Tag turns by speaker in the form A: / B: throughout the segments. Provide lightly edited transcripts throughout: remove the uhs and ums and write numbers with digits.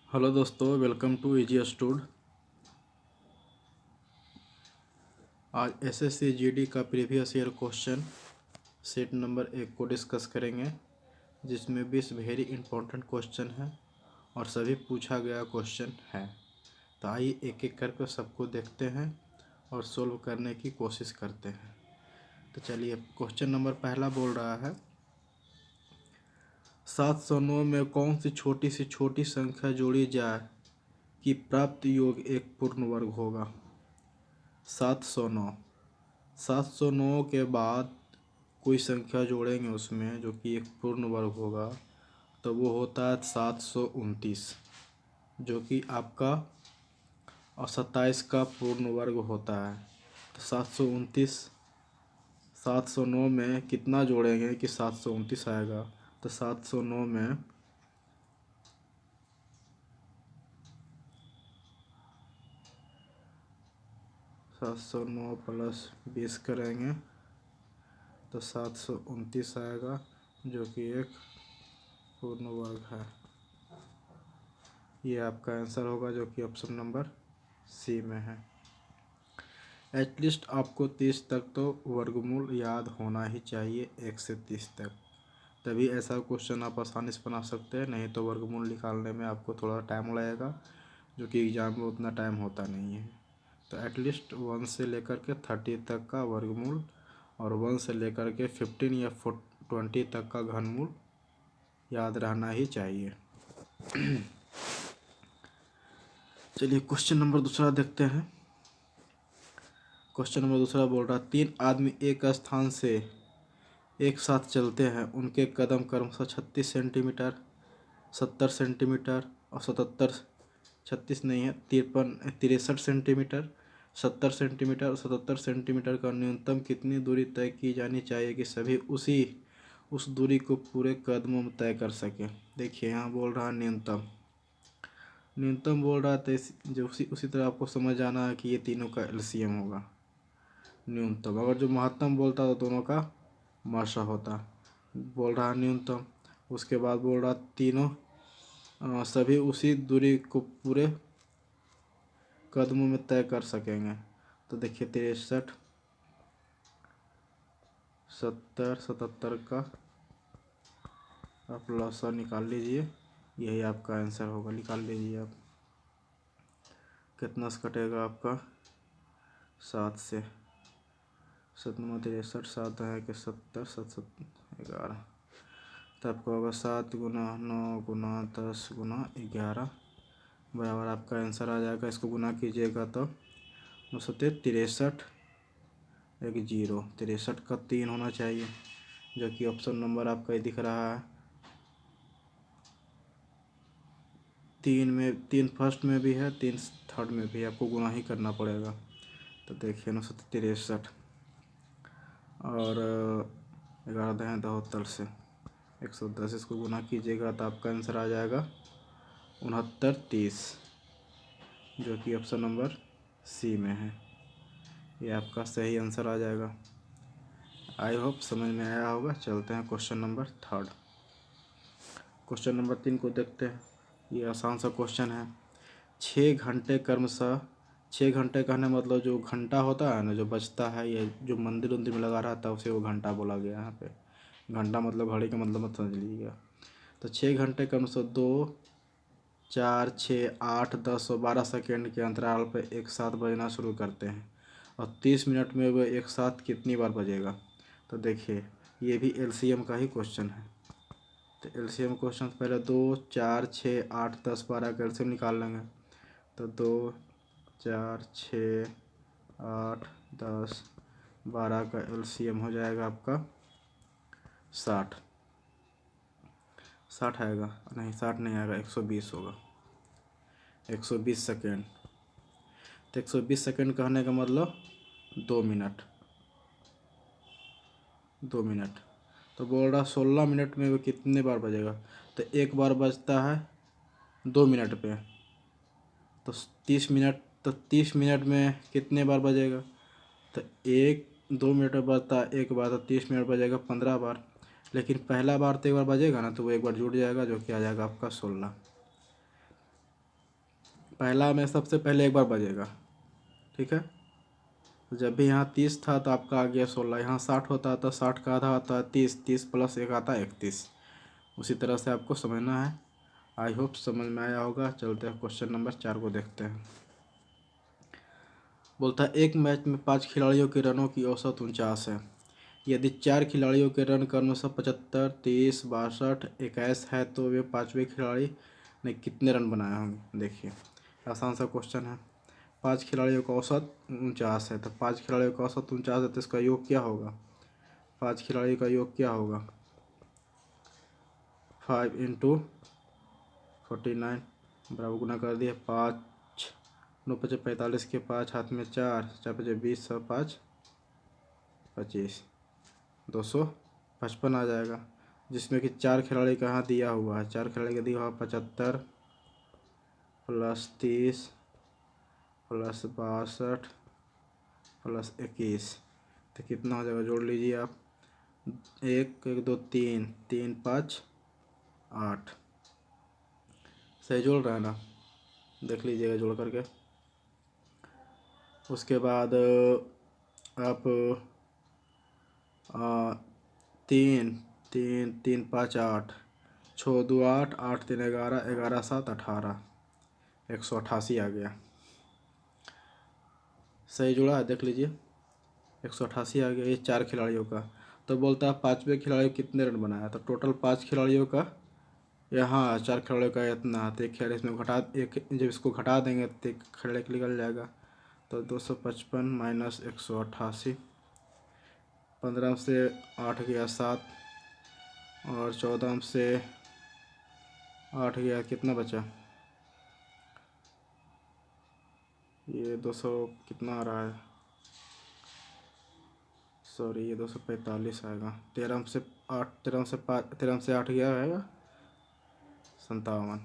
A: Hello दोस्तों, welcome to easy stood. आज SSC GD का previous year question set number 1 को डिस्कस करेंगे, जिसमें 20 वेरी इंपॉर्टेंट क्वेश्चन है और सभी पूछा गया क्वेश्चन है। तो आइए एक एक करके सबको देखते हैं और सोल्व करने की कोशिश करते हैं। तो चलिए, क्वेश्चन नंबर पहला बोल रहा है 709 में कौन सी छोटी संख्या जोड़ी जाए कि प्राप्त योग एक पूर्ण वर्ग होगा। 709 के बाद कोई संख्या जोड़ेंगे उसमें जो कि एक पूर्ण वर्ग होगा, तो वो होता है 729, जो कि आपका और 27 का पूर्ण वर्ग होता है। तो 729 709 में कितना जोड़ेंगे कि 729 आएगा। तो 709 में 709 प्लस 20 करेंगे तो 729 आएगा, जो कि एक पूर्ण वर्ग है। ये आपका आंसर होगा, जो कि ऑप्शन नंबर सी में है। एटलीस्ट आपको 30 तक तो वर्गमूल याद होना ही चाहिए, 1 से 30 तक, तभी ऐसा क्वेश्चन आप आसानी से बना सकते हैं। नहीं तो वर्गमूल निकालने में आपको थोड़ा टाइम लगेगा, जो कि एग्ज़ाम में उतना टाइम होता नहीं है। तो एटलीस्ट 1 से लेकर के 30 तक का वर्गमूल और 1 से लेकर के 15 या 20 तक का घनमूल याद रहना ही चाहिए। चलिए, क्वेश्चन नंबर दूसरा देखते हैं। क्वेश्चन नंबर दूसरा बोल रहा है 3 आदमी एक स्थान से एक साथ चलते हैं, उनके कदम क्रमशः 36 सेंटीमीटर, 70 सेंटीमीटर और 36 नहीं है, 63 सेंटीमीटर, 70 सेंटीमीटर और 77 सेंटीमीटर का न्यूनतम कितनी दूरी तय की जानी चाहिए कि सभी उस दूरी को पूरे कदमों में तय कर सकें। देखिए, यहाँ बोल रहा है न्यूनतम बोल रहा है, तो जो उसी तरह आपको समझ आना है कि ये तीनों का एलसीएम होगा न्यूनतम। अगर जो महत्तम बोलता तो दोनों का मशा होता। बोल रहा न्यूनतम, उसके बाद बोल रहा तीनों सभी उसी दूरी को पूरे कदमों में तय कर सकेंगे। तो देखिए 63, 70, 77 का आप लॉसा निकाल लीजिए, यही आपका आंसर होगा। निकाल लीजिए आप, कितना से कटेगा आपका 7 से। 7 9 63, 7 है कि 70, 7 11, तो आपका होगा 7 गुना 9 गुना 10 गुना 11 बराबर आपका आंसर आ जाएगा। इसको गुना कीजिएगा तो 9 7 63, एक 0, 63 का 3 होना चाहिए, जो कि ऑप्शन नंबर आपका ही दिख रहा है। 3 फर्स्ट में भी है, 3 थर्ड में भी, आपको गुना ही करना पड़ेगा। तो देखिए 9 7 63 और 11 हैं 72 से 110, इसको गुना कीजिएगा तो आपका आंसर आ जाएगा 69 30, जो कि ऑप्शन नंबर सी में है। ये आपका सही आंसर आ जाएगा। आई होप समझ में आया होगा। चलते हैं क्वेश्चन नंबर 3। क्वेश्चन नंबर 3 को देखते हैं। ये आसान सा क्वेश्चन है। 6 घंटे क्रमशः, 6 घंटे कहने मतलब जो घंटा होता है ना, जो बजता है, ये जो मंदिर उंदिर में लगा रहता है उसे वो घंटा बोला गया। यहाँ पे घंटा मतलब घड़ी का मतलब मत समझ लीजिएगा। तो 6 घंटे क्रमशः 2 4 6 8 10 और 12 सेकेंड के अंतराल पर एक साथ बजना शुरू करते हैं, और 30 मिनट में वह एक साथ कितनी बार बजेगा। तो देखिए, ये भी एलसीएम का ही क्वेश्चन है। तो एलसीएम क्वेश्चन पहले 2 4 6 8 10 12 का एलसीएम निकाल लेंगे। तो 2 4 6 8 10 12 का एलसीएम हो जाएगा आपका 60। 60 आएगा नहीं, 60 नहीं आएगा, 120 होगा, 120 सेकेंड। तो 120 सेकेंड कहने का मतलब 2 मिनट, 2 मिनट। तो बोल रहा 16 मिनट में वो कितने बार बजेगा। तो एक बार बजता है 2 मिनट पे, तो 30 मिनट, तो 30 मिनट में कितने बार बजेगा। तो 2 मिनट में बजता है एक बार, तो 30 मिनट बजेगा 15 बार। लेकिन पहला बार तो एक बार बजेगा ना, तो वो एक बार जुड़ जाएगा, जो कि आ जाएगा आपका 16। पहला में सबसे पहले एक बार बजेगा, ठीक है। तो जब भी यहाँ 30 था तो आपका आ गया 16, यहाँ 60 होता है तो 60 का आधा होता है 30, 30 प्लस एक आता है 31। उसी तरह से आपको समझना है। आई होप समझ में आया होगा। चलते हैं क्वेश्चन नंबर 4 को देखते हैं। बोलता है एक मैच में 5 खिलाड़ियों के रनों की औसत 49 है। यदि 4 खिलाड़ियों के रन क्रम 75, 30, 62, 21 है तो वे 5वें खिलाड़ी ने कितने रन बनाए होंगे। देखिए आसान सा क्वेश्चन है। 5 खिलाड़ियों का औसत 49 है, तो 5 खिलाड़ियों का औसत 49 है तो इसका योग क्या होगा। 5 खिलाड़ियों का योग क्या होगा, 5 इंटू 49 बराबर गुना कर दिया 5 9 पचे 45 के 5 हाथ में 4 4 पचे 20 100 5 25 255 आ जाएगा। जिसमें कि 4 खिलाड़ी कहाँ दिया हुआ है, 4 खिलाड़ी का दिया हुआ 75 प्लस 30 प्लस 62 प्लस 21, तो कितना हो जाएगा, जोड़ लीजिए आप। 1 1 2 3 3 5 8, सही जोड़ रहा है ना, देख लीजिएगा जोड़ करके। उसके बाद आप 3 3 3 5 8 6 2 8 8 3 11 11 7 18 188 आ गया। सही जुड़ा है, देख लीजिए 188 आ गया। ये 4 खिलाड़ियों का। तो बोलता है 5वें खिलाड़ी कितने रन बनाया, तो टोटल 5 खिलाड़ियों का यहाँ 4 खिलाड़ियों का इतना, तो एक खिलाड़ी इसमें घटा, एक जब इसको घटा देंगे तो एक खिलाड़ी निकल जाएगा। तो 255 माइनस 188, 15 से 8 गया 7 और 14 से 8 गया कितना बचा, ये 200 कितना आ रहा है, सॉरी ये 245 आएगा। 13 से 8 13 से 5 13 से 8 गया आएगा 57।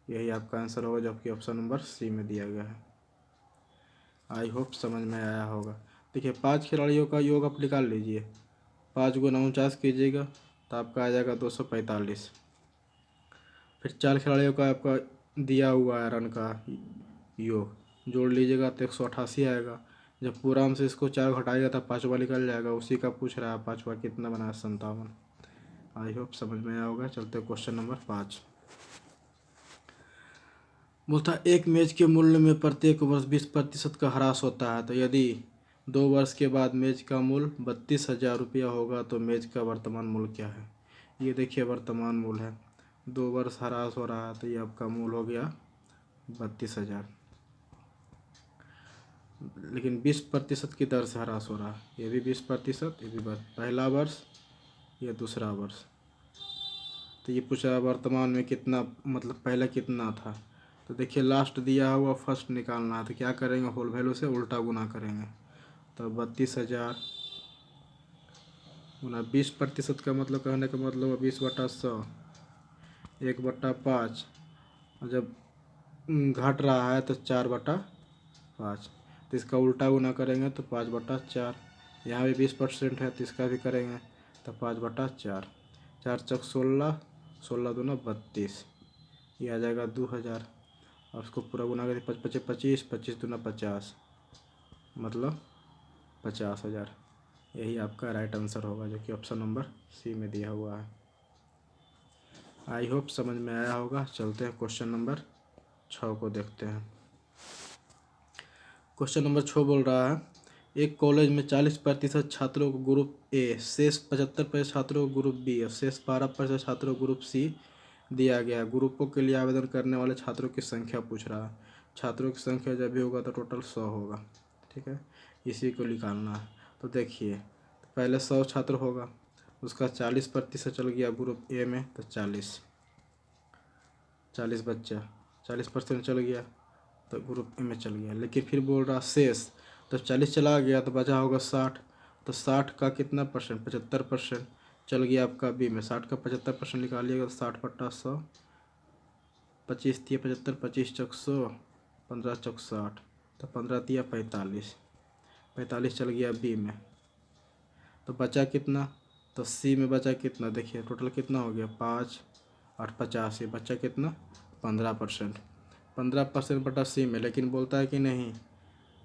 A: यही आपका आंसर होगा, जबकि ऑप्शन नंबर सी में दिया गया है। आई होप समझ में आया होगा। देखिए 5 खिलाड़ियों का योग आप निकाल लीजिए, 5 गुना 49 कीजिएगा तो आपका आ जाएगा 245। फिर 4 खिलाड़ियों का आपका दिया हुआ है रन का योग, जोड़ लीजिएगा तो 188 आएगा। जब पूरा हम से इसको 4 घटाएगा तब 5वां निकल जाएगा, उसी का पूछ रहा है 5वां कितना बना, 57। आई होप समझ में आया होगा। चलते क्वेश्चन नंबर 5। बोलता है एक मेज के मूल्य में प्रत्येक वर्ष 20% का ह्रास होता है, तो यदि 2 वर्ष के बाद मेज का मूल्य 32,000 रुपया होगा तो मेज का वर्तमान मूल्य क्या है। ये देखिए वर्तमान मूल्य है, 2 वर्ष ह्रास हो रहा है तो ये आपका मूल्य हो गया 32,000, लेकिन 20% की दर से ह्रास हो रहा है। ये भी 20%, ये भी पहला वर्ष, ये दूसरा वर्ष। तो ये पूछा वर्तमान में कितना, मतलब पहले कितना था। तो देखिए लास्ट दिया हुआ फर्स्ट निकालना है, तो क्या करेंगे, होल वैल्यू से उल्टा गुना करेंगे। तो 32,000 गुना 20% का मतलब, कहने का मतलब 20/100, 1/5, और जब घट रहा है तो 4/5, तो इसका उल्टा गुना करेंगे तो 5/4। यहाँ भी 20% है तो इसका भी करेंगे तो 5/4, 4 चौक 16, 16 दूना 32, ये आ जाएगा 2000। और उसको पूरा गुना करें 5 पचे 25, 25 दूना 50, मतलब 50,000। यही आपका राइट आंसर होगा, जो कि ऑप्शन नंबर सी में दिया हुआ है। आई होप समझ में आया होगा। चलते हैं क्वेश्चन नंबर 6 को देखते हैं। क्वेश्चन नंबर 6 बोल रहा है एक कॉलेज में 40% छात्रों को ग्रुप ए, शेष 75% छात्रों को ग्रुप बी और शेष 12% छात्रों को ग्रुप सी दिया गया। ग्रुपों के लिए आवेदन करने वाले छात्रों की संख्या पूछ रहा है। छात्रों की संख्या जब भी होगा तो टोटल 100 होगा, ठीक है, इसी को निकालना है। तो देखिए पहले 100 छात्र होगा, उसका 40% चल गया ग्रुप ए में तो 40 बच्चा 40% चल गया तो ग्रुप ए में चल गया। लेकिन फिर बोल रहा शेष, तो 40 चला गया तो बचा होगा 60, तो 60 का कितना परसेंट, 75% चल गया आपका बी में। 60 का 75% निकालिएगा तो 60/100, 25 दिया 75, 25 चौक 100, 15 चौक 60, तो 15 दिया 45, 45 चल गया बी में। तो बचा कितना, तो सी में बचा कितना, देखिए टोटल कितना हो गया 5 8 50, ये बचा कितना 15%। 15% बटा सी में, लेकिन बोलता है कि नहीं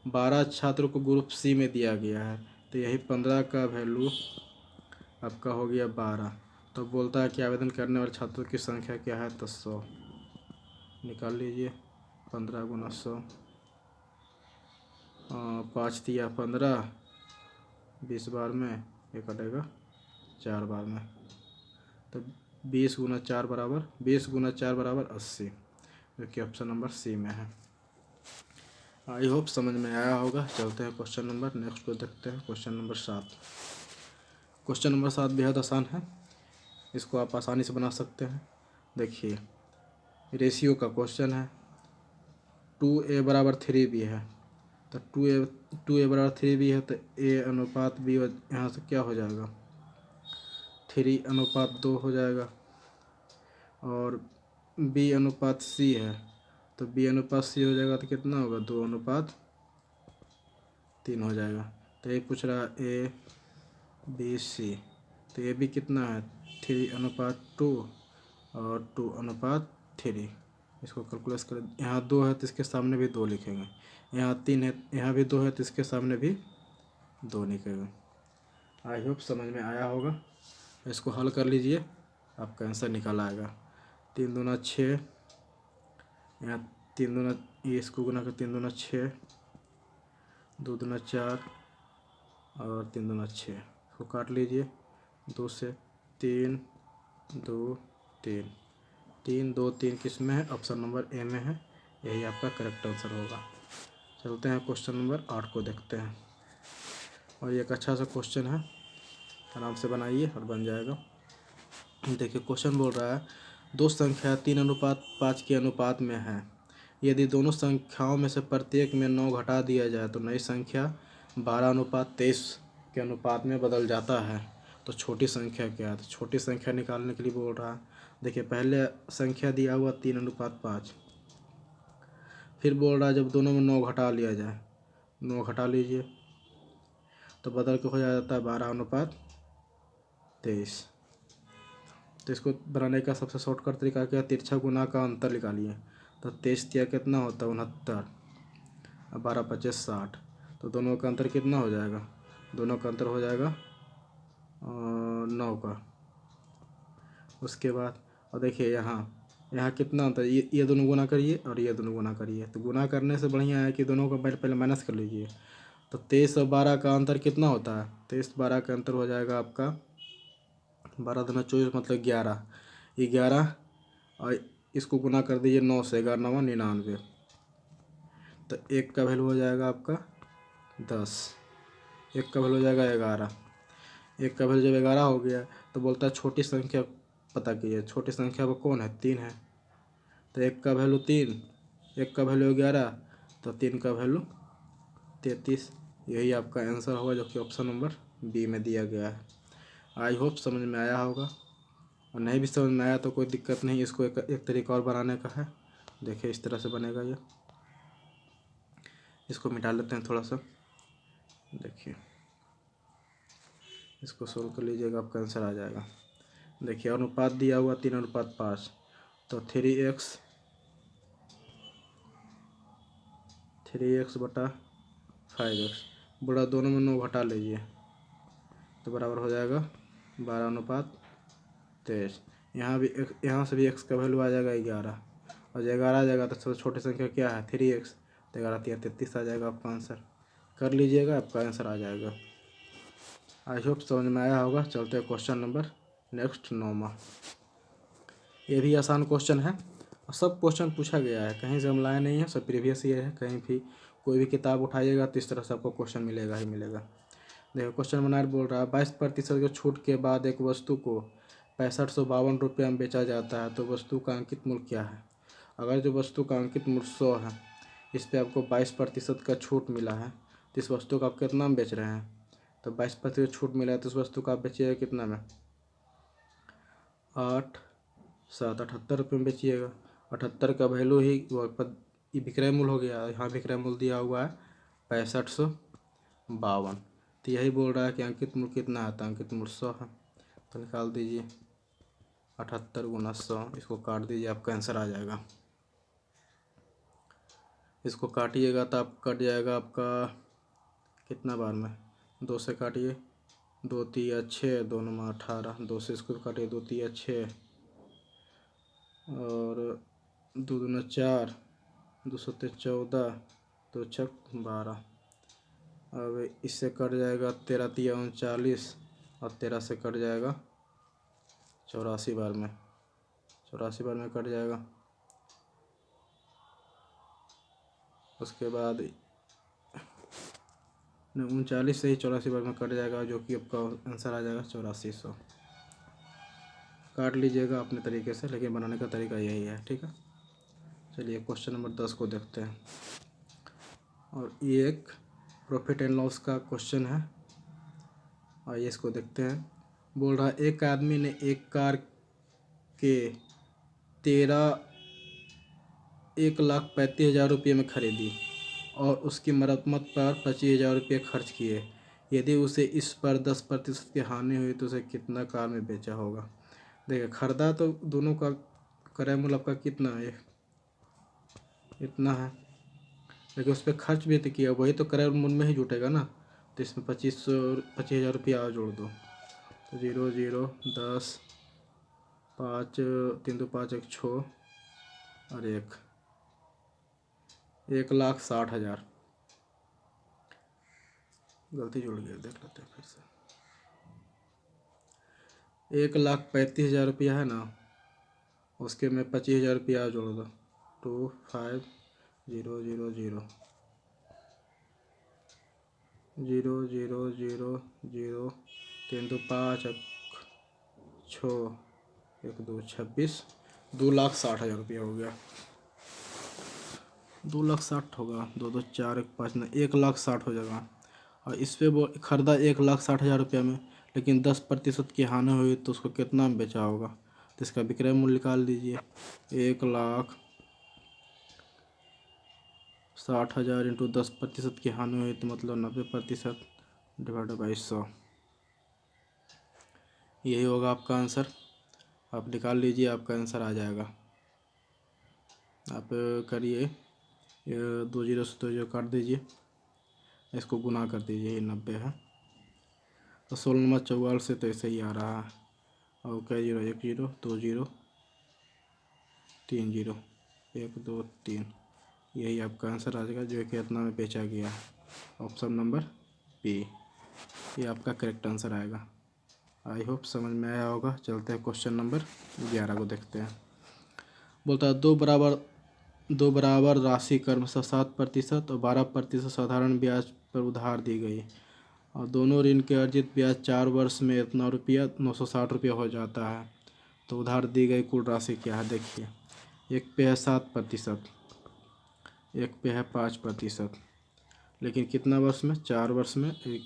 A: 12 छात्रों को ग्रुप सी में दिया गया है, तो यही 15 का वैल्यू आपका हो गया 12। तो बोलता है कि आवेदन करने वाले छात्रों की संख्या क्या है, तो 100 निकाल लीजिए। 15 गुना 100, 5 दिया 15, 20 बार में ये कटेगा 4 बार में, तो 20 गुना 4 बराबर 80, जो कि ऑप्शन नंबर सी में है। आई होप समझ में आया होगा। चलते हैं क्वेश्चन नंबर नेक्स्ट को देखते हैं। Question number 7। क्वेश्चन नंबर 7 बेहद आसान है, इसको आप आसानी से बना सकते हैं। देखिए रेशियो का क्वेश्चन है, 2a बराबर 3b है, तो 2a बराबर 3b है, तो a अनुपात b यहाँ से क्या हो जाएगा, 3 अनुपात 2 हो जाएगा। और b अनुपात c है, तो b अनुपात c हो जाएगा, तो कितना होगा, 2 अनुपात 3 हो जाएगा। तो ये पूछ रहा है a b c, तो ये भी कितना है, 3 अनुपात 2 और 2 अनुपात 3। इसको कैलकुलेट कर, यहाँ 2 है तो इसके सामने भी 2 लिखेंगे, यहाँ 3 है, यहाँ भी 2 है तो इसके सामने भी 2 लिखेंगे। आई होप समझ में आया होगा। इसको हल कर लीजिए, आपका आंसर निकल आएगा। 3 दूना 6, यहाँ 3 दूना, ये इसको गुना कर 3 दूना 6, 2 दूना 4 और 3 दूना 6, इसको काट लीजिए 2 से, 3 2 3, 3 2 3 किस में है, ऑप्शन नंबर ए में है, यही आपका करेक्ट आंसर होगा। चलते हैं क्वेश्चन नंबर 8 को देखते हैं, और ये एक अच्छा सा क्वेश्चन है, आराम से बनाइए और बन जाएगा। देखिए क्वेश्चन बोल रहा है, दो संख्या 3:5 के अनुपात में है, यदि दोनों संख्याओं में से प्रत्येक में 9 घटा दिया जाए तो नई संख्या 12:23 के अनुपात में बदल जाता है, तो छोटी संख्या क्या है। तो छोटी संख्या निकालने के लिए बोल रहा है। देखिए पहले संख्या दिया हुआ 3:5, फिर बोल रहा है जब दोनों में 9 घटा लिया जाए, 9 घटा लीजिए तो बदल के हो जाता है 12:23। तो इसको बनाने का सबसे शॉर्टकट तरीका क्या है, तिरछा गुना का अंतर निकालिए। तो 23 दिया कितना होता है 69, अब 12×5 = 60, तो दोनों का अंतर कितना हो जाएगा, दोनों का अंतर हो जाएगा 9 का। उसके बाद और देखिए यहाँ कितना अंतर, ये दोनों गुना करिए और ये दोनों गुना करिए, तो गुना करने से बढ़िया है कि दोनों को पहले माइनस कर लीजिए। तो 23 और 12 का अंतर कितना होता है, 23 12 का अंतर हो जाएगा आपका 12 दूना 24 मतलब 11, ये 11 और इसको गुना कर दीजिए 9 से, 11 9 99, तो 1 का वैल्यू हो जाएगा आपका 10, 1 का वैल्यू हो जाएगा 11। 1 का वैल्यू जब 11 हो गया तो बोलता है छोटी संख्या पता कीजिए, छोटी संख्या वो कौन है, 3 है। तो 1 का वैल्यू 3, 1 का वैल्यू 11, तो 3 का वैल्यू 33, यही आपका आंसर होगा, जो कि ऑप्शन नंबर बी में दिया गया है। आई होप समझ में आया होगा, और नहीं भी समझ में आया तो कोई दिक्कत नहीं, इसको एक तरीका और बनाने का है। देखिए इस तरह से बनेगा ये, इसको मिटा लेते हैं थोड़ा सा। देखिए इसको सोल्व कर लीजिएगा, आपका आंसर आ जाएगा। देखिए अनुपात दिया हुआ 3:5, तो 3x बटा 5x, बड़ा दोनों में 9 घटा लीजिए तो बराबर हो जाएगा 12:23। यहाँ से भी x का वैल्यू आ जाएगा 11, और जब 11 आ जाएगा तो सबसे छोटी संख्या क्या है 3x, तो 11 3 33 आ जाएगा आपका आंसर। कर लीजिएगा, आपका आंसर आ जाएगा। आई होप समझ में आया होगा। चलते हैं क्वेश्चन नंबर नेक्स्ट 9वां। ये भी आसान क्वेश्चन है, और सब क्वेश्चन पूछा गया है, कहीं से हम लाए नहीं है, सब प्रीवियस ईयर है। कहीं भी कोई भी किताब उठाइएगा तो इस तरह से आपको क्वेश्चन मिलेगा ही मिलेगा। देखो क्वेश्चन बनाकर बोल रहा है 22% के छूट के बाद एक वस्तु को 6552 रुपये में बेचा जाता है, तो वस्तु का अंकित मूल्य क्या है। अगर जो वस्तु का अंकित मूल्य 100 है, इस पर आपको 22% का छूट मिला है, तो इस वस्तु को आप कितना में बेच रहे हैं, तो 22% छूट मिला है, तो इस वस्तु को आप बेचिएगा कितना में, 8 7 78 रुपये में बेचिएगा। 78 का वैल्यू ही ये विक्रय मूल्य हो गया, यहाँ विक्रय मूल्य दिया हुआ है 6552, तो यही बोल रहा है कि अंकित मूल्य कितना है, तो अंकित मूल्य 100 है। तो निकाल दीजिए 78 × 100, इसको काट दीजिए, आपका आंसर आ जाएगा। इसको काटिएगा तो आप कट जाएगा आपका कितना बार में, 2 से काटिए, 2 तिया 6, 2 9 18, 2 से इसको काटिए, 2 तिया 6 और 2 दूना 4, 2 सत्ते 14, 2 छक 12। अब इससे कट जाएगा 13 तिया 39 और 13 से कट जाएगा 84 बार में, 84 बार में कट जाएगा। उसके बाद 39 से ही 84 बार में कट जाएगा, जो कि आपका आंसर आ जाएगा 8400। काट लीजिएगा अपने तरीके से, लेकिन बनाने का तरीका यही है, ठीक है। चलिए क्वेश्चन नंबर 10 को देखते हैं। और ये एक प्रॉफिट एंड लॉस का क्वेश्चन है। आइए इसको देखते हैं। बोल रहा है एक आदमी ने एक कार के 1,35,000 रुपये में खरीदी और उसकी मरम्मत पर 25,000 रुपये खर्च किए। यदि उसे इस पर 10% की हानि हुई तो उसे कितना कार में बेचा होगा। देखिए खरीदा तो दोनों का क्रय मूल्य आपका कितना है, इतना है, लेकिन उस पर खर्च भी तो किया, वही तो क्रय मूल्य में ही जुटेगा ना। तो इसमें 25,000 रुपया और जोड़ दो, तो 0 0 10 5 3 2 5 1 6 और 1,60,000। गलती जुड़ गया, देख लेते हैं फिर से। 1,35,000 रुपया है ना, उसके में 25,000 रुपया जोड़ दो, 2 5 0 0 0 0 0 0 0 3 2 5 6 1 2 26, 2,60,000 रुपया हो गया। 2,60,000 होगा, 2 2 4 1 5 9, 1,60,000 हो जाएगा। और इस पे वो खरीदा 1,60,000 रुपये में, लेकिन 10% की हानि हुई तो उसको कितना में बेचा होगा। तो इसका विक्रय मूल्य निकाल दीजिए। 1,60,000 इंटू 10% की हानि हुई तो मतलब 90% डिवाइडेड बाई 100, यही होगा आपका आंसर। आप निकाल लीजिए, आपका आंसर आ जाएगा। आप करिए, 2 0 से 2 0 काट दीजिए, इसको गुना कर दीजिए, ये 90 है। तो 16 नंबर 44 से तो ऐसे ही आ रहा है। और क्या 0 1 0 2 0 3 0 1 2 3, यही आपका आंसर आ जाएगा, जो कि इतना में बेचा गया है। ऑप्शन नंबर बी, ये आपका करेक्ट आंसर आएगा। आई होप समझ में आया होगा। चलते हैं क्वेश्चन नंबर 11 को देखते हैं। बोलता है दो बराबर राशि क्रमशः 7% और 12% साधारण ब्याज पर उधार दी गई और दोनों ऋण के अर्जित ब्याज 4 वर्ष में इतना रुपया 960 रुपया हो जाता है। तो उधार दी गई कुल राशि क्या है। देखिए, एक पे है 7%, एक पे है 5%, लेकिन कितना वर्ष में, 4 वर्ष में, एक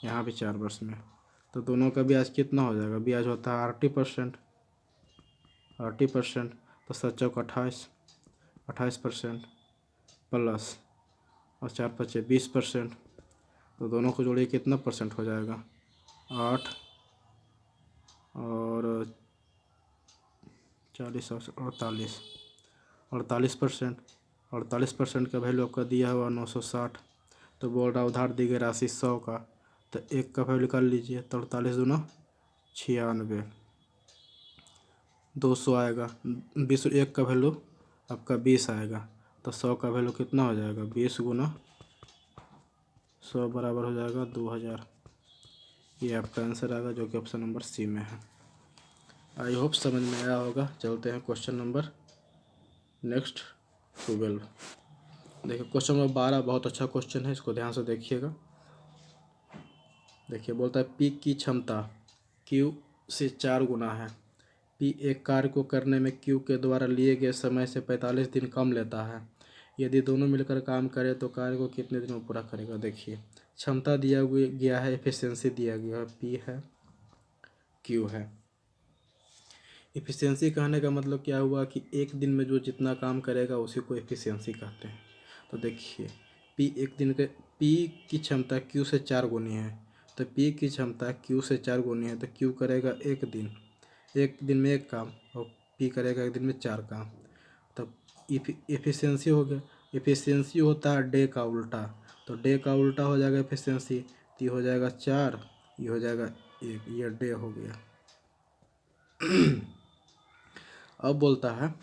A: यहाँ भी 4 वर्ष में। तो दोनों का ब्याज कितना हो जाएगा। ब्याज होता है 80%, तो 7 चौक 28% प्लस और 4 पचे 20%, तो दोनों को जोड़िए कितना परसेंट हो जाएगा, 8 और 40 और 48%। 48% का वैल्यू आपका दिया हुआ 960। तो बोल रहा उधार दी गई राशि 100 का, तो 1 का वैल्यू निकाल लीजिए, तो 48 दूना 96, 200 आएगा। 20, 1 का वैल्यू आपका 20 आएगा, तो 100 का वैल्यू कितना हो जाएगा, 20 गुना 100 बराबर हो जाएगा 2000। ये आपका आंसर आएगा, जो कि ऑप्शन नंबर सी में है। आई होप समझ में आया होगा। चलते हैं क्वेश्चन नंबर नेक्स्ट 12। देखिए क्वेश्चन नंबर 12 बहुत अच्छा क्वेश्चन है, इसको ध्यान से देखिएगा। देखिए बोलता है पी की क्षमता क्यू से 4 गुना है। पी एक कार्य को करने में क्यू के द्वारा लिए गए समय से 45 दिन कम लेता है। यदि दोनों मिलकर काम करें तो कार्य को कितने दिन में पूरा करेगा। देखिए क्षमता दिया गया है, एफिशिएंसी दिया गया है, पी है क्यू है। एफिशिएंसी कहने का मतलब क्या हुआ कि एक दिन में जो जितना काम करेगा उसी को एफिशिएंसी कहते हैं। तो देखिए पी की क्षमता क्यू से 4 गुनी है, तो पी की क्षमता क्यू से 4 गुनी है, तो क्यू करेगा एक दिन में 1 काम और पी करेगा एक दिन में 4 काम। तब एफिशिएंसी हो गया। एफिशिएंसी होता है डे का उल्टा, तो डे का उल्टा हो जाएगा एफिशिएंसी, तो ये हो जाएगा 4, ये हो जाएगा 1, ये डे हो गया। अब बोलता है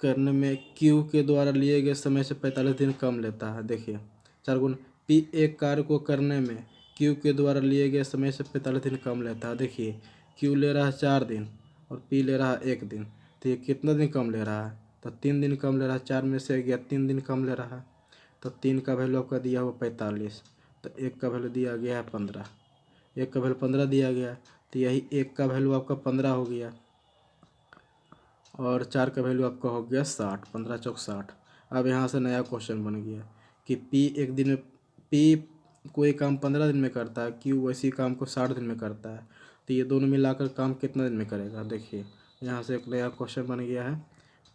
A: करने में क्यू के द्वारा लिए गए समय से 45 दिन कम लेता है। देखिए 4 गुण पी एक कार्य को करने में क्यू के द्वारा लिए गए समय से 45 दिन कम लेता है। देखिए क्यू ले रहा है 4 दिन और पी ले रहा है 1 दिन, तो ये कितना दिन कम ले रहा है, तो 3 दिन कम ले रहा है। 4 में से गया 3 दिन कम ले रहा है, तो 3 का वैल्यू आपका दिया हुआ 45, तो 1 का वैल्यू दिया गया है 15, 1 का वैल्यू 15 दिया गया, तो यही 1 का वैल्यू आपका 15 हो गया और 4 का वैल्यू आपका हो गया 60, 15 चौक 60। अब यहाँ से नया क्वेश्चन बन गया कि पी एक दिन में, पी कोई काम 15 दिन में करता है, क्यू वैसी काम को 60 दिन में करता है, तो ये दोनों मिलाकर काम कितना दिन में करेगा। देखिए यहाँ से एक नया क्वेश्चन बन गया है,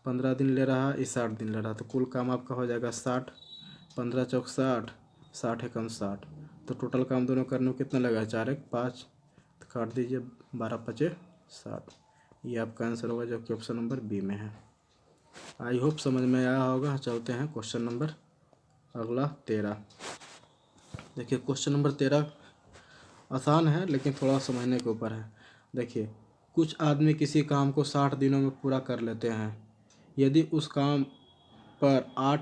A: 15 दिन ले रहा है, ये 60 दिन ले रहा है, तो कुल काम आपका हो जाएगा 60, 15 चौक 60, 60 एकम 60, तो टोटल काम दोनों करने में कितना लगा, 4 1 5, तो काट दीजिए, 12 5 60, ये आपका आंसर होगा जो कि ऑप्शन नंबर बी में है। आई होप समझ में आया होगा। चलते हैं क्वेश्चन नंबर अगला 13। देखिए क्वेश्चन नंबर 13 आसान है लेकिन थोड़ा समझने के ऊपर है। देखिए कुछ आदमी किसी काम को 60 दिनों में पूरा कर लेते हैं, यदि उस काम पर 8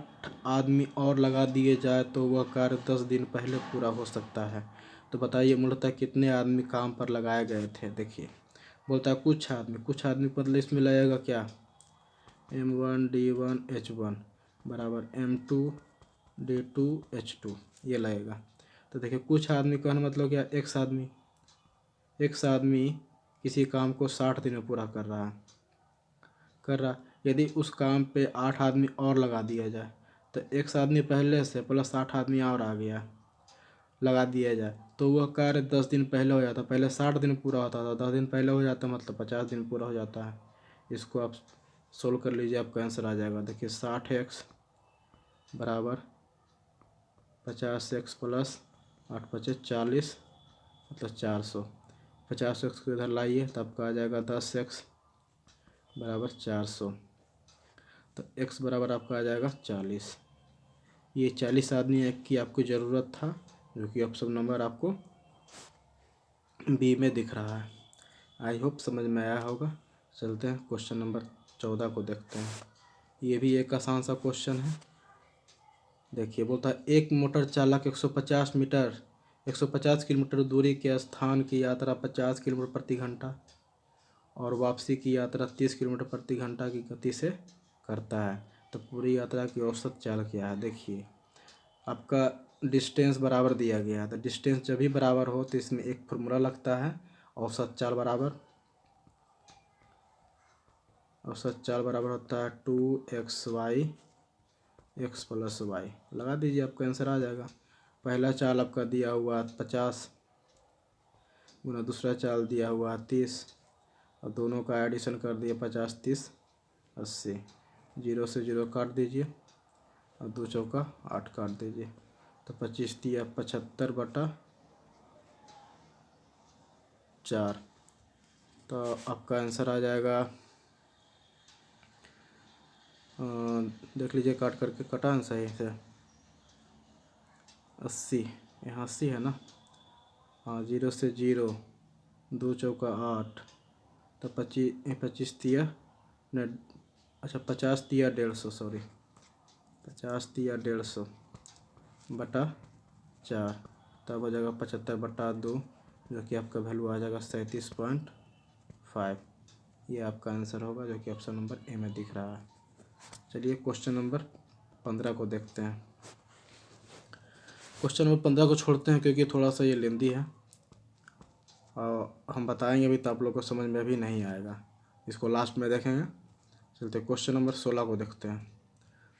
A: आदमी और लगा दिए जाए तो वह कार्य 10 दिन पहले पूरा हो सकता है। तो बताइए मूलतः कितने आदमी काम पर लगाए गए थे। देखिए बोलता है कुछ आदमी मतलब इसमें लगेगा क्या, M1 D1 H1 बराबर M2 D2 H2 ये लगेगा। तो देखिए कुछ आदमी का मतलब क्या, एक आदमी किसी काम को 60 दिन में पूरा कर रहा, यदि उस काम पे 8 आदमी और लगा दिया जाए, तो एक आदमी पहले से प्लस 8 आदमी और आ गया लगा दिया जाए, तो वह कार्य 10 दिन पहले हो जाता। पहले 60 दिन पूरा होता था, 10 दिन पहले हो जाता मतलब 50 दिन पूरा हो जाता है। इसको आप सोल्व कर लीजिए, आपका आंसर आ जाएगा। देखिए 60x बराबर 50x प्लस 8 5 40 मतलब 400, 50x को इधर लाइए तो आपका आ जाएगा 10x बराबर 400, तो x बराबर आपका आ जाएगा 40। ये 40 आदमी की आपको ज़रूरत था, जो कि ऑप्शन नंबर आपको बी में दिख रहा है। आई होप समझ में आया होगा। चलते हैं क्वेश्चन नंबर 14 को देखते हैं। ये भी एक आसान सा क्वेश्चन है। देखिए बोलता है एक मोटर चालक 150 किलोमीटर दूरी के स्थान की यात्रा 50 किलोमीटर प्रति घंटा और वापसी की यात्रा 30 किलोमीटर प्रति घंटा की गति से करता है, तो पूरी यात्रा की औसत चाल क्या है। देखिए आपका डिस्टेंस बराबर दिया गया है, तो डिस्टेंस जब भी बराबर हो तो इसमें एक फार्मूला लगता है, औसत चाल बराबर होता है 2xy x प्लस वाई। लगा दीजिए, आपका आंसर आ जाएगा। पहला चाल आपका दिया हुआ 50 गुना दूसरा चाल दिया हुआ 30 और दोनों का एडिशन कर दिए 50 30 80, 0 से 0 काट दीजिए और 2 चौका 8 काट दीजिए, तो 25 दिया 75/4, तो आपका आंसर आ जाएगा। देख लीजिए काट करके, कटा है सही से 80, यहाँ 80 है ना, हाँ 0 से 0 2 चौका 8, तो 25 दिया न, अच्छा 50 दिया 150, सॉरी 50 दिया 150 बटा 4, तब हो जाएगा 75/2, जो कि आपका वैल्यू आ जाएगा 37.5। ये आपका आंसर होगा, जो कि ऑप्शन नंबर ए में दिख रहा है। चलिए क्वेश्चन नंबर 15 को देखते हैं। क्वेश्चन नंबर 15 को छोड़ते हैं क्योंकि थोड़ा सा ये लेंदी है और हम बताएंगे भी तो आप लोग को समझ में भी नहीं आएगा, इसको लास्ट में देखेंगे। चलते क्वेश्चन नंबर 16 को देखते हैं।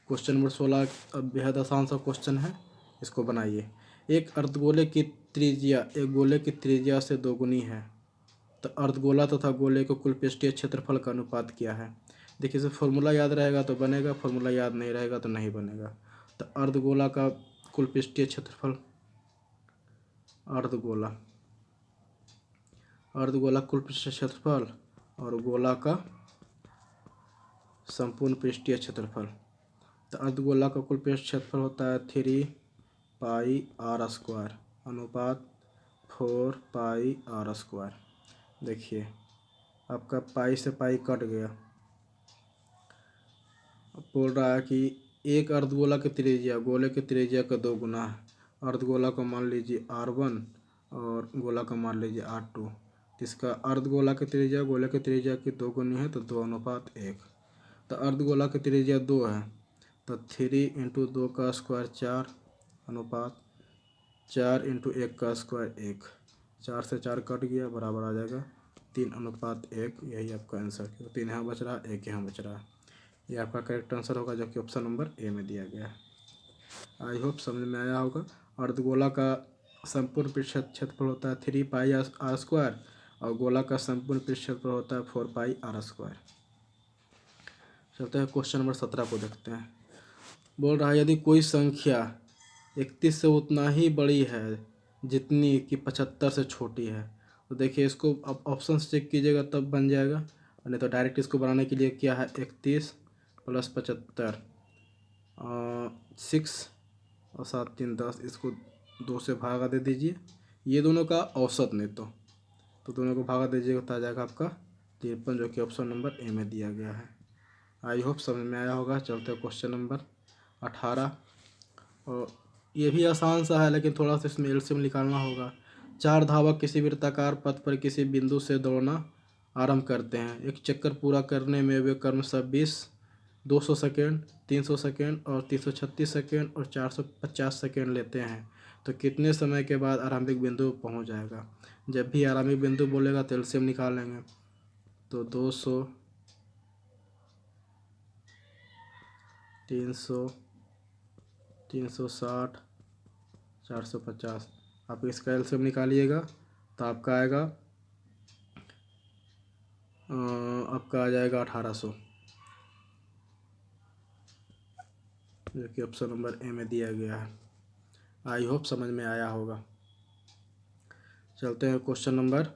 A: क्वेश्चन नंबर 16 बेहद आसान सा क्वेश्चन है, इसको बनाइए। एक अर्धगोले की त्रिज्या एक गोले की त्रिज्या से दोगुनी है, तो अर्धगोला तथा गोले के कुल पृष्ठीय क्षेत्रफल का अनुपात क्या है। देखिए इसे फॉर्मूला याद रहेगा तो बनेगा, फॉर्मूला याद नहीं रहेगा तो नहीं बनेगा। तो अर्धगोला का कुल पृष्ठीय क्षेत्रफल, अर्धगोला कुल पृष्ठीय क्षेत्रफल और गोला का संपूर्ण पृष्ठीय क्षेत्रफल। तो अर्धगोला का कुल पृष्ठ क्षेत्रफल होता है 3πr² अनुपात 4πr²। देखिए आपका पाई से पाई कट गया। अब बोल रहा है कि एक अर्धगोला की त्रिज्या गोले की त्रिज्या का 2 गुना है। अर्धगोला को मान लीजिए r1 और गोला को मान लीजिए r2। इसका अर्धगोला की त्रिज्या गोले की त्रिज्या की 2 गुनी है तो 2:1। तो अर्धगोला की त्रिज्या 2 है तो 3 × 2 का स्क्वायर 4 अनुपात 4 × 1 का स्क्वायर 1। 4 से 4 कट गया बराबर आ जाएगा 3:1। यही आपका आंसर है। 3 यहाँ बच रहा है, 1 यहाँ बच रहा है। ये आपका करेक्ट आंसर होगा जो कि ऑप्शन नंबर ए में दिया गया है। आई होप समझ में आया होगा। अर्धगोला का संपूर्ण पृष्ठ क्षेत्रफल होता है 3πr² और गोला का संपूर्ण पृष्ठ क्षेत्रफल होता है 4πr²। चलते हैं क्वेश्चन नंबर 17 को देखते हैं। बोल रहा है यदि कोई संख्या 31 से उतना ही बड़ी है जितनी कि 75 से छोटी है तो देखिए इसको अब ऑप्शन चेक कीजिएगा तब बन जाएगा, नहीं तो डायरेक्ट इसको बनाने के लिए क्या है 31 + 75 6 और 7 3 10। इसको 2 से भागा दे दीजिए। ये दोनों का औसत नहीं तो दोनों को भागा दीजिएगा तो आ जाएगा आपका 53 जो कि ऑप्शन नंबर ए में दिया गया है। आई होप समझ में आया होगा। चलते हैं क्वेश्चन नंबर 18 और ये भी आसान सा है लेकिन थोड़ा सा इसमें एलसीएम निकालना होगा। 4 धावक किसी वृत्ताकार पथ पर किसी बिंदु से दौड़ना आरंभ करते हैं। एक चक्कर पूरा करने में वे क्रमशः 20 200 सेकेंड 300 सेकेंड और 336 सेकेंड और 450 सेकेंड लेते हैं तो कितने समय के बाद आरंभिक बिंदु पहुंच जाएगा। जब भी आरंभिक बिंदु बोलेगा तो एलसीएम निकालेंगे। तो 200 300 360 450 आप इसका एलसीएम निकालिएगा तो आपका आएगा आ जाएगा 1800 जो कि ऑप्शन नंबर ए में दिया गया है। आई होप समझ में आया होगा। चलते हैं क्वेश्चन नंबर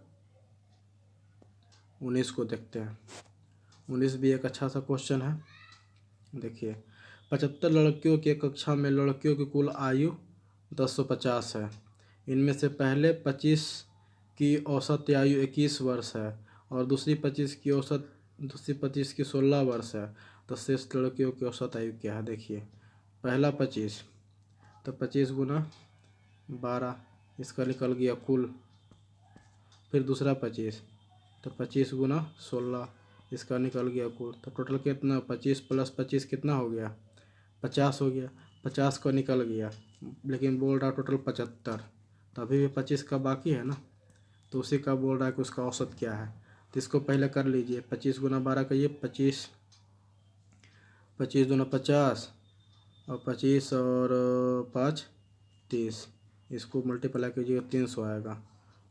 A: 19 को देखते हैं। 19 भी एक अच्छा सा क्वेश्चन है। देखिए 75 लड़कियों की कक्षा में लड़कियों की कुल आयु 1050 है। इनमें से पहले 25 की औसत आयु 21 वर्ष है और दूसरी 25 की 16 वर्ष है। तो शेष लड़कियों की औसत आयु क्या है। देखिए पहला 25 तो 25 × 12 इसका निकल गया कुल। फिर दूसरा 25 तो 25 × 16 इसका निकल गया कुल। तो टोटल कितना 25 + 25 कितना हो गया 50 हो गया। 50 का निकल गया लेकिन बोल रहा टोटल 75 तो अभी भी 25 का बाकी है ना। तो उसी का बोल रहा है कि उसका औसत क्या है। तो इसको पहले कर लीजिए 25 × 12 का ये 25 25 दूना 50 और 25 और 5 30। इसको मल्टीप्लाई कीजिएगा 300 आएगा।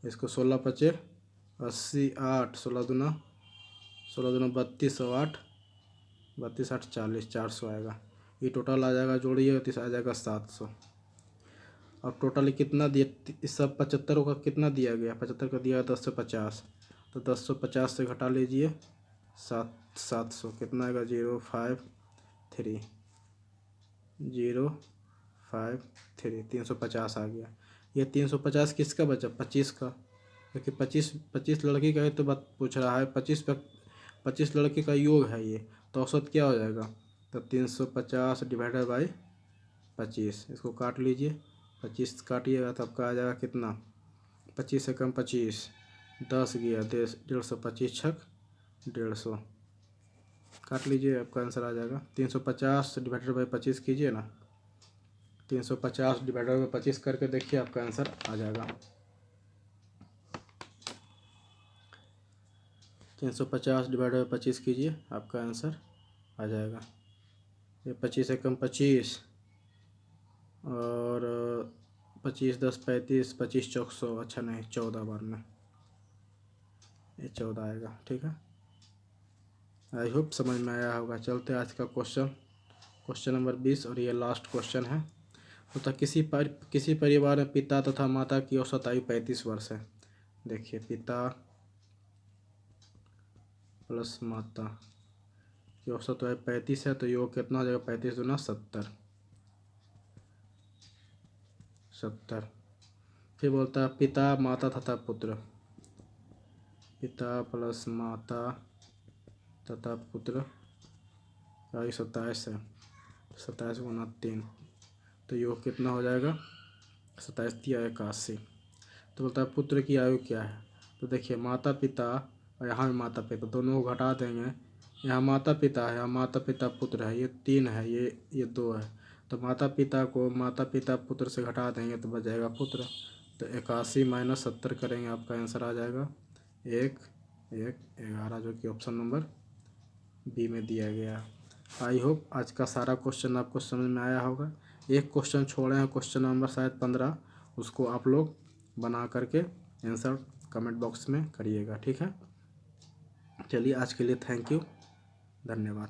A: इसको 16 × 5 = 80 8 16 दूना 32 और 8 32 8 40 400 आएगा। ये टोटल आ जाएगा जोड़िएगा तो आ जाएगा 700। अब टोटल कितना दिया इस सब 75 का कितना दिया गया 75 का दिया 1050 तो 1050 से घटा लीजिए 700 कितना आएगा 053 350 आ गया। ये 350 किसका बचा 25 का क्योंकि 25 लड़की का है तो बात पूछ रहा है 25 लड़की का योग है ये तो औसत क्या हो जाएगा। तो 350 डिवाइडेड बाई 25 इसको काट लीजिए 25 काटिएगा तो आपका आ जाएगा कितना 25 से कम 25 10 गया 150 25 छक 150 काट लीजिए आपका आंसर आ जाएगा। 350 डिवाइडेड बाई 25 कीजिए ना 350 डिवाइडेड बाई 25 करके देखिए आपका आंसर आ जाएगा। 350 डिवाइडेड बाई 25 कीजिए आपका आंसर आ जाएगा। ये 25 से कम 25 और 25 10 35 25 चौक 100 अच्छा नहीं 14 बार में ये 14 आएगा। ठीक है आई होप समझ में आया होगा। चलते हैं आज का क्वेश्चन नंबर 20 और ये लास्ट क्वेश्चन है। तो किसी परिवार में पिता तथा माता की औसत आयु 35 वर्ष है। देखिए पिता प्लस माता ये औसत तो है 35 है, तो योग कितना हो जाएगा 35 दूना 70। फिर बोलता है पिता माता तथा पुत्र, पिता प्लस माता तथा पुत्र का 27 है, 27 गुना 3, तो योग कितना हो जाएगा 27 या 81। तो बोलता है पुत्र की आयु क्या है। तो देखिए माता पिता और यहाँ भी माता पिता दोनों को घटा देंगे, यहाँ माता पिता है, यहाँ माता पिता पुत्र है, ये 3 है, ये 2 है, तो माता पिता को माता पिता पुत्र से घटा देंगे तो बच जाएगा पुत्र। तो 81 माइनस 70 करेंगे, आपका आंसर आ जाएगा 1 1 11, जो कि ऑप्शन नंबर बी में दिया गया है। आई होप आज का सारा क्वेश्चन आपको समझ में आया होगा। एक क्वेश्चन छोड़े हैं, क्वेश्चन नंबर शायद 15, उसको आप लोग बना करके आंसर कमेंट बॉक्स में करिएगा, ठीक है। चलिए आज के लिए थैंक यू, धन्यवाद।